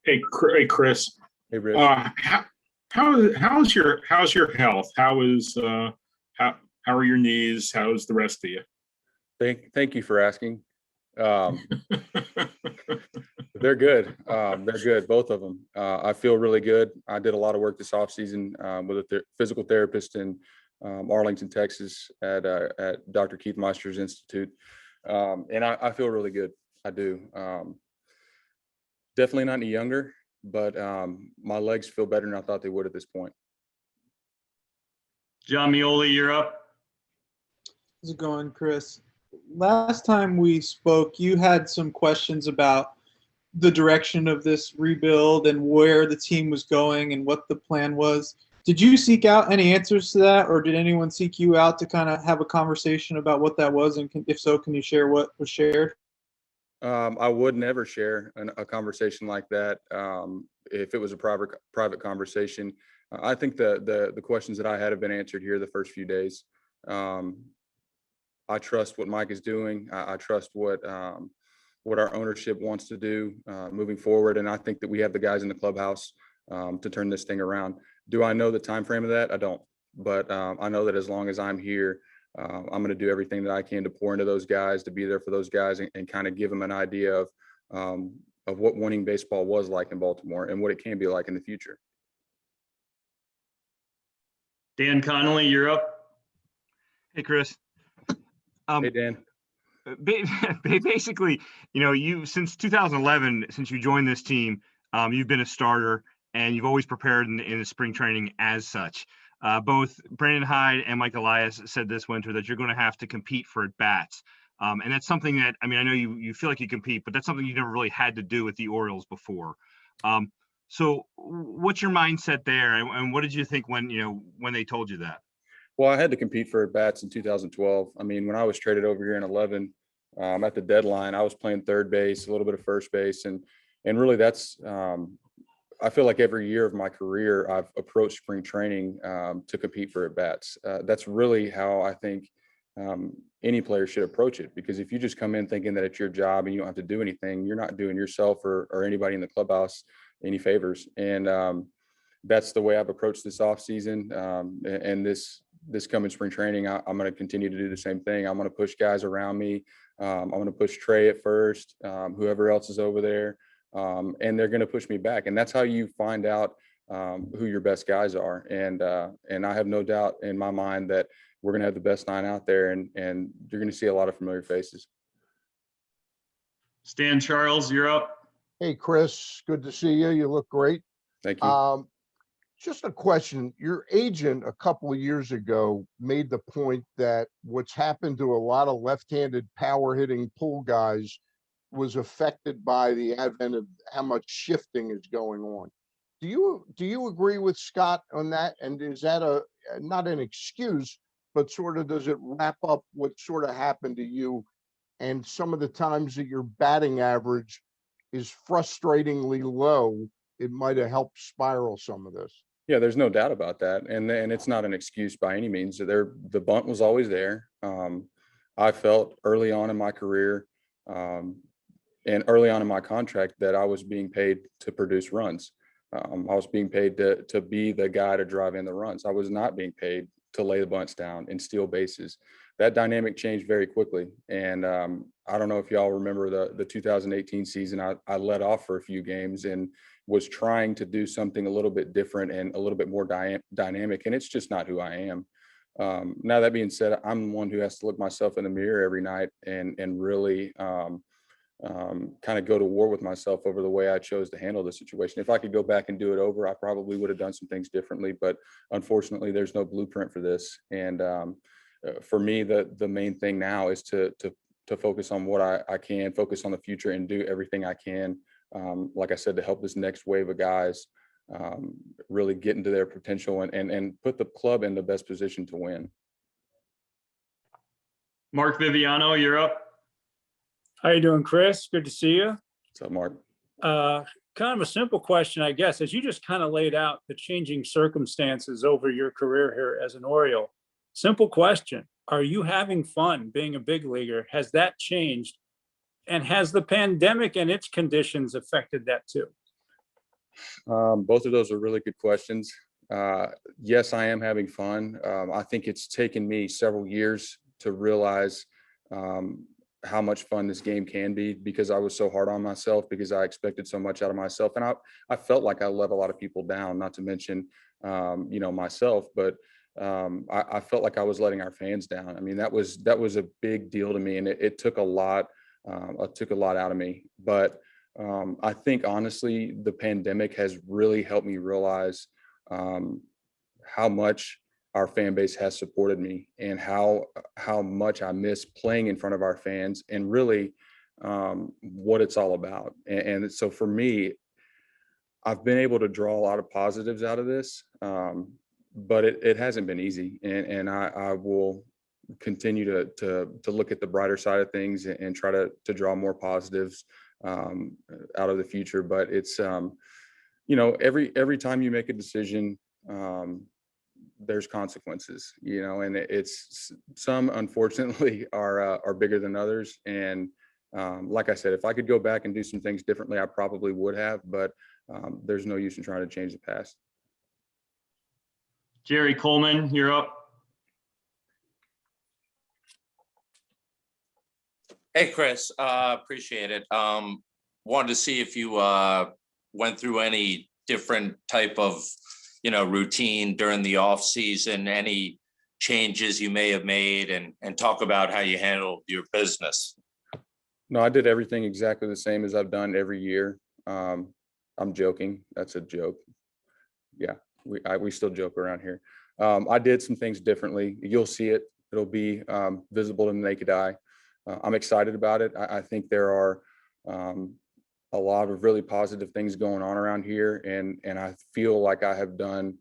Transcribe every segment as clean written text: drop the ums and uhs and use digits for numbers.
Hey, Chris. Hey, Rich. How's your health? How are your knees? How's the rest of you? Thank you for asking. They're good. They're good, both of them. I feel really good. I did a lot of work this offseason with a physical therapist in Arlington, Texas at Dr. Keith Meister's Institute. And I feel really good. I do. Definitely not any younger, but my legs feel better than I thought they would at this point. John Mioli, you're up. How's it going, Chris? Last time we spoke, you had some questions about the direction of this rebuild and where the team was going and what the plan was. Did you seek out any answers to that, or did anyone seek you out to kind of have a conversation about what that was? And if so, can you share what was shared? I would never share a conversation like that if it was a private conversation. I think the questions that I had have been answered here the first few days. I trust what Mike is doing. I trust what our ownership wants to do moving forward, and I think that we have the guys in the clubhouse to turn this thing around. Do I know the time frame of that? I don't, but I know that as long as I'm here, I'm going to do everything that I can to pour into those guys, to be there for those guys, and kind of give them an idea of what winning baseball was like in Baltimore and what it can be like in the future. Dan Connolly, you're up. Hey, Chris. Hey, Dan. Basically, you since 2011, since you joined this team, you've been a starter, and you've always prepared in the spring training as such. Both Brandon Hyde and Mike Elias said this winter that you're going to have to compete for at-bats. And that's something that, I know you feel like you compete, but that's something you never really had to do with the Orioles before. So what's your mindset there? And what did you think when they told you that? Well, I had to compete for at-bats in 2012. When I was traded over here in 11, at the deadline, I was playing third base, a little bit of first base. And really that's, I feel like every year of my career, I've approached spring training to compete for at-bats. That's really how I think any player should approach it, because if you just come in thinking that it's your job and you don't have to do anything, you're not doing yourself or anybody in the clubhouse any favors. And that's the way I've approached this offseason and this coming spring training. I'm going to continue to do the same thing. I'm going to push guys around me. I'm going to push Trey at first, whoever else is over there. And they're going to push me back. And that's how you find out who your best guys are. And I have no doubt in my mind that we're going to have the best nine out there, and you're going to see a lot of familiar faces. Stan Charles, you're up. Hey, Chris, good to see you. You look great. Thank you. Just a question. Your agent a couple of years ago made the point that what's happened to a lot of left-handed power hitting pull guys was affected by the advent of how much shifting is going on. Do you agree with Scott on that? And is that not an excuse, but sort of does it wrap up what sort of happened to you and some of the times that your batting average is frustratingly low? It might have helped spiral some of this. Yeah, there's no doubt about that. And it's not an excuse by any means. The bunt was always there. I felt early on in my career and early on in my contract that I was being paid to produce runs. I was being paid to be the guy to drive in the runs. I was not being paid to lay the bunts down and steal bases. That dynamic changed very quickly. And I don't know if y'all remember the 2018 season. I let off for a few games and was trying to do something a little bit different and a little bit more dynamic. And it's just not who I am. Now, that being said, I'm the one who has to look myself in the mirror every night and really kind of go to war with myself over the way I chose to handle the situation. If I could go back and do it over, I probably would have done some things differently, but unfortunately there's no blueprint for this. And for me, the main thing now is to focus on what I can, focus on the future, and do everything I can, like I said, to help this next wave of guys really get into their potential and put the club in the best position to win. Mark Viviano, you're up. How you doing, Chris? Good to see you. What's up, Mark? Kind of a simple question, I guess, as you just kind of laid out the changing circumstances over your career here as an Oriole. Simple question. Are you having fun being a big leaguer? Has that changed? And has the pandemic and its conditions affected that too? Both of those are really good questions. Yes, I am having fun. I think it's taken me several years to realize how much fun this game can be, because I was so hard on myself, because I expected so much out of myself. And I felt like I let a lot of people down, not to mention, myself, but I felt like I was letting our fans down. I mean, that was a big deal to me, and it took a lot. It took a lot out of me. But I think honestly, the pandemic has really helped me realize how much our fan base has supported me, and how much I miss playing in front of our fans, and really what it's all about. And so for me, I've been able to draw a lot of positives out of this, but it hasn't been easy. And I will continue to look at the brighter side of things, and try to draw more positives out of the future. But it's every time you make a decision, there's consequences, and it's some unfortunately are bigger than others. And like I said, if I could go back and do some things differently, I probably would have, but there's no use in trying to change the past. Jerry Coleman, you're up. Hey, Chris, appreciate it. Wanted to see if you went through any different type of, routine during the off season, any changes you may have made, and talk about how you handle your business. No, I did everything exactly the same as I've done every year. I'm joking. That's a joke. Yeah, we still joke around here. I did some things differently. You'll see it. It'll be visible to the naked eye. I'm excited about it. I think there are a lot of really positive things going on around here, and I feel like I have done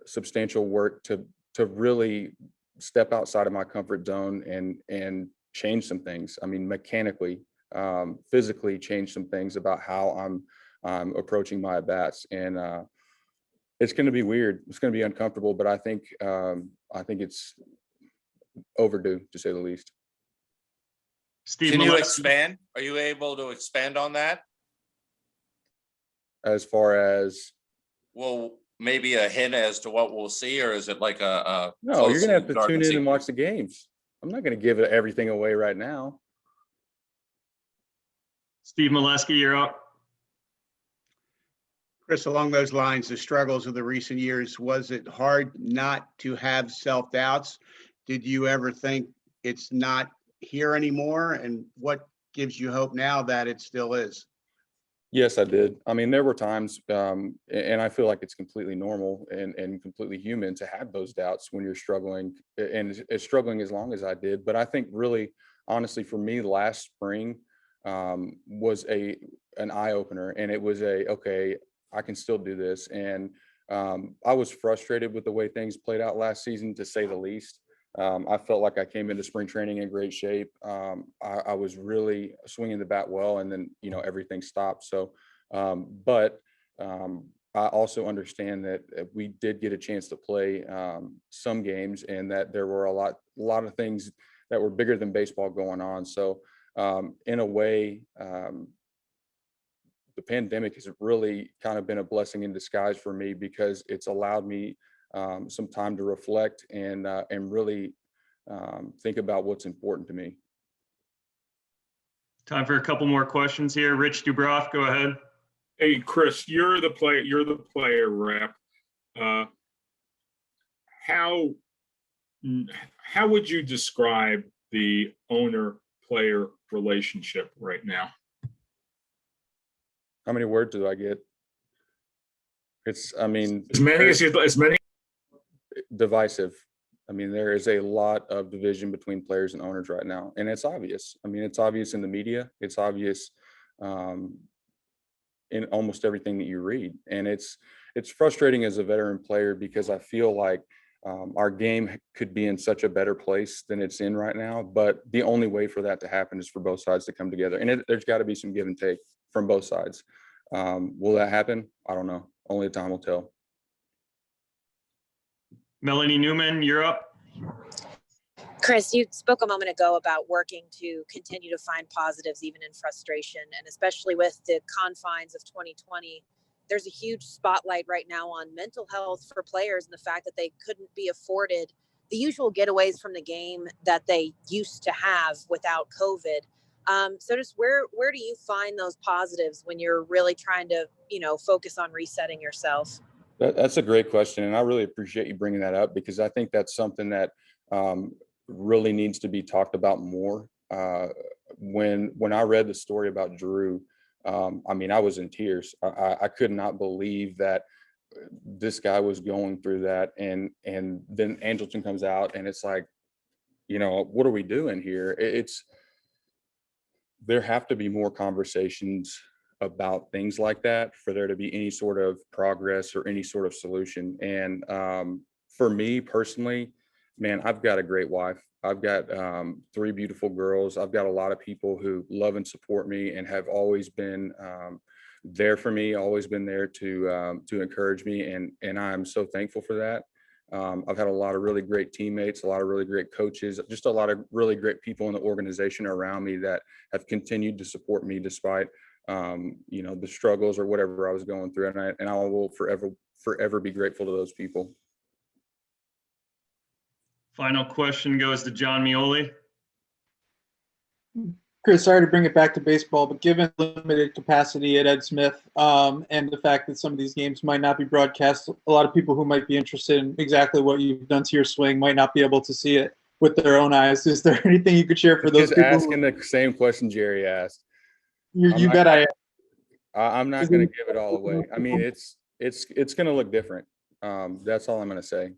substantial work to really step outside of my comfort zone and change some things. I mean, mechanically, physically change some things about how I'm approaching my at-bats. And it's going to be weird. It's going to be uncomfortable, but I think it's overdue, to say the least. Steve Can you Miller. expand? Are you able to expand on that? As far as, Well, maybe a hint as to what we'll see, or is it like a no, you're going to have to close tune in garden and watch the games. I'm not going to give everything away right now. Steve Molesky, you're up. Chris, along those lines, the struggles of the recent years, was it hard not to have self-doubts? Did you ever think it's not here anymore? And what gives you hope now that it still is? Yes, I did. I mean, there were times, and I feel like it's completely normal and completely human to have those doubts when you're struggling, and struggling as long as I did. But I think really, honestly, for me, last spring was an eye opener, and it was okay, I can still do this. And I was frustrated with the way things played out last season, to say the least. I felt like I came into spring training in great shape. I was really swinging the bat well, and then, everything stopped. So, but I also understand that we did get a chance to play some games, and that there were a lot of things that were bigger than baseball going on. So, in a way, the pandemic has really kind of been a blessing in disguise for me, because it's allowed me some time to reflect and really think about what's important to me. Time for a couple more questions here. Rich Dubroff, go ahead. Hey, Chris, you're the player rep. How would you describe the owner-player relationship right now? How many words do I get? As many. Divisive. I mean, there is a lot of division between players and owners right now, and it's obvious. I mean, it's obvious in the media. It's obvious in almost everything that you read, and it's frustrating as a veteran player, because I feel like our game could be in such a better place than it's in right now. But the only way for that to happen is for both sides to come together, and there's got to be some give and take from both sides. Will that happen? I don't know. Only time will tell. Melanie Newman, you're up. Chris, you spoke a moment ago about working to continue to find positives even in frustration, and especially with the confines of 2020, there's a huge spotlight right now on mental health for players and the fact that they couldn't be afforded the usual getaways from the game that they used to have without COVID. So just where do you find those positives when you're really trying to, focus on resetting yourself? That's a great question, and I really appreciate you bringing that up because I think that's something that really needs to be talked about more. When I read the story about Drew, I was in tears. I could not believe that this guy was going through that, and then Angelton comes out, and it's like, what are we doing here? There have to be more conversations about things like that for there to be any sort of progress or any sort of solution. And for me personally, man, I've got a great wife. I've got 3 beautiful girls. I've got a lot of people who love and support me and have always been there for me, always been there to encourage me. And I'm so thankful for that. I've had a lot of really great teammates, a lot of really great coaches, just a lot of really great people in the organization around me that have continued to support me despite, the struggles or whatever I was going through. And I will forever be grateful to those people. Final question goes to John Mioli. Chris, sorry to bring it back to baseball, but given limited capacity at Ed Smith and the fact that some of these games might not be broadcast, a lot of people who might be interested in exactly what you've done to your swing might not be able to see it with their own eyes. Is there anything you could share for those Just people? asking the same question Jerry asked. You bet I am. I'm not going to give it all away. I mean, it's going to look different. That's all I'm going to say.